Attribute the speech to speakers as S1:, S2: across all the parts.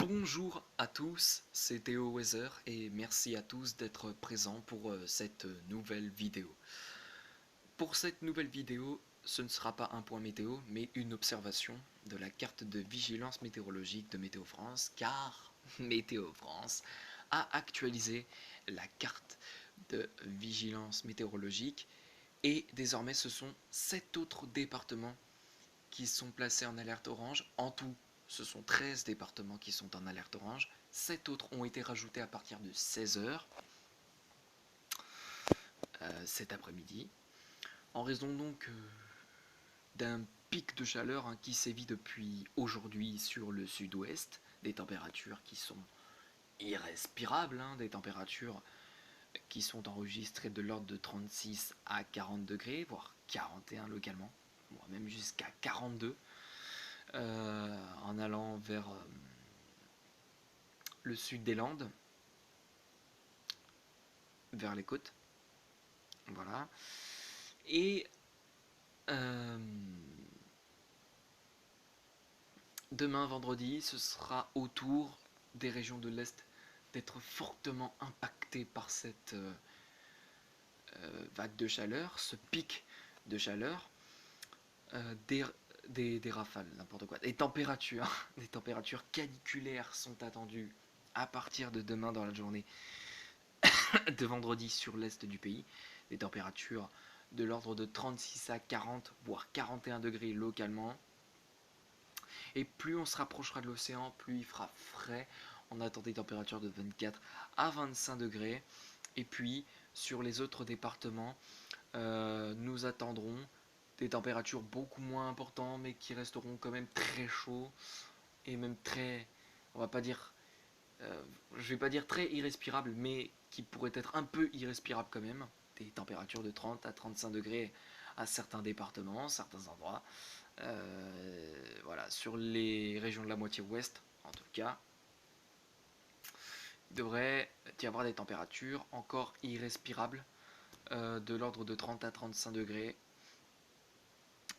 S1: Bonjour à tous, c'est Théo Weather et merci à tous d'être présents pour cette nouvelle vidéo. Pour cette nouvelle vidéo, ce ne sera pas un point météo, mais une observation de la carte de vigilance météorologique de Météo France, car Météo France a actualisé la carte de vigilance météorologique et désormais ce sont 7 autres départements qui sont placés en alerte orange. En tout, ce sont 13 départements qui sont en alerte orange. 7 autres ont été rajoutés à partir de 16 h cet après-midi. En raison donc d'un pic de chaleur qui sévit depuis aujourd'hui sur le sud-ouest, des températures qui sont irrespirables, des températures qui sont enregistrées de l'ordre de 36 à 40 degrés, voire 41 localement, voire même jusqu'à 42. En allant vers le sud des Landes, vers les côtes. Voilà. Et demain, vendredi, ce sera autour des régions de l'Est d'être fortement impactées par cette vague de chaleur, ce pic de chaleur, des rafales, n'importe quoi, des températures caniculaires sont attendues à partir de demain dans la journée de vendredi sur l'est du pays, des températures de l'ordre de 36 à 40 voire 41 degrés localement. Et plus on se rapprochera de l'océan, plus il fera frais. On attend des températures de 24 à 25 degrés. Et puis sur les autres départements, nous attendrons des températures beaucoup moins importantes, mais qui resteront quand même très chauds et même très, on va pas dire, je vais pas dire très irrespirables, mais qui pourraient être un peu irrespirables quand même. Des températures de 30 à 35 degrés à certains départements, certains endroits. Voilà, sur les régions de la moitié ouest, en tout cas, il devrait y avoir des températures encore irrespirables, de l'ordre de 30 à 35 degrés.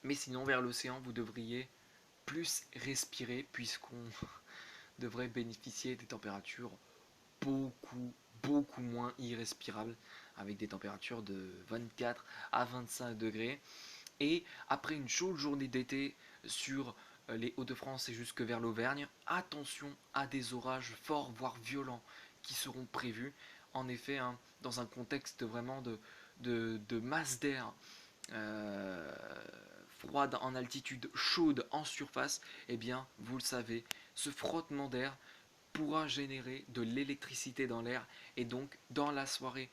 S1: Mais sinon, vers l'océan, vous devriez plus respirer, puisqu'on devrait bénéficier des températures beaucoup moins irrespirables, avec des températures de 24 à 25 degrés. Et après une chaude journée d'été sur les Hauts-de-France et jusque vers l'Auvergne, attention à des orages forts, voire violents, qui seront prévus. En effet, dans un contexte vraiment de masse d'air froide en altitude, chaude en surface, eh bien, vous le savez, ce frottement d'air pourra générer de l'électricité dans l'air, et donc dans la soirée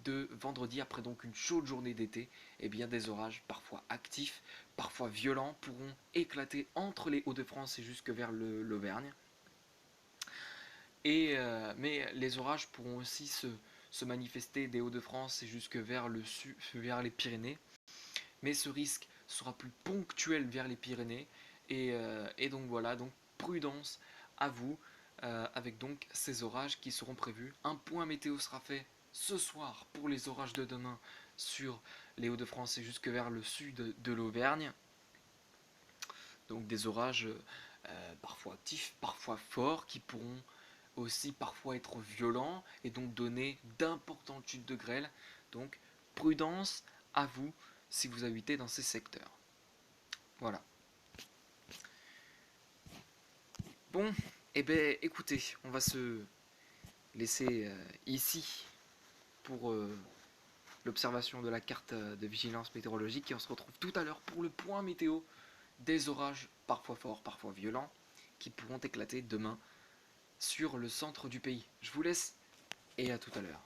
S1: de vendredi, après donc une chaude journée d'été, eh bien des orages parfois actifs, parfois violents, pourront éclater entre les Hauts-de-France et jusque vers l'Auvergne. Mais les orages pourront aussi se manifester des Hauts-de-France et jusque vers le sud, vers les Pyrénées. Mais ce risque sera plus ponctuel vers les Pyrénées. Et donc voilà, donc prudence à vous, avec donc ces orages qui seront prévus. Un point météo sera fait ce soir pour les orages de demain sur les Hauts-de-France et jusque vers le sud de l'Auvergne. Donc des orages parfois actifs, parfois forts, qui pourront aussi parfois être violents et donc donner d'importantes chutes de grêle. Donc prudence à vous si vous habitez dans ces secteurs. Voilà. Bon, eh bien écoutez, on va se laisser ici pour l'observation de la carte de vigilance météorologique, et on se retrouve tout à l'heure pour le point météo des orages parfois forts, parfois violents, qui pourront éclater demain sur le centre du pays. Je vous laisse et à tout à l'heure.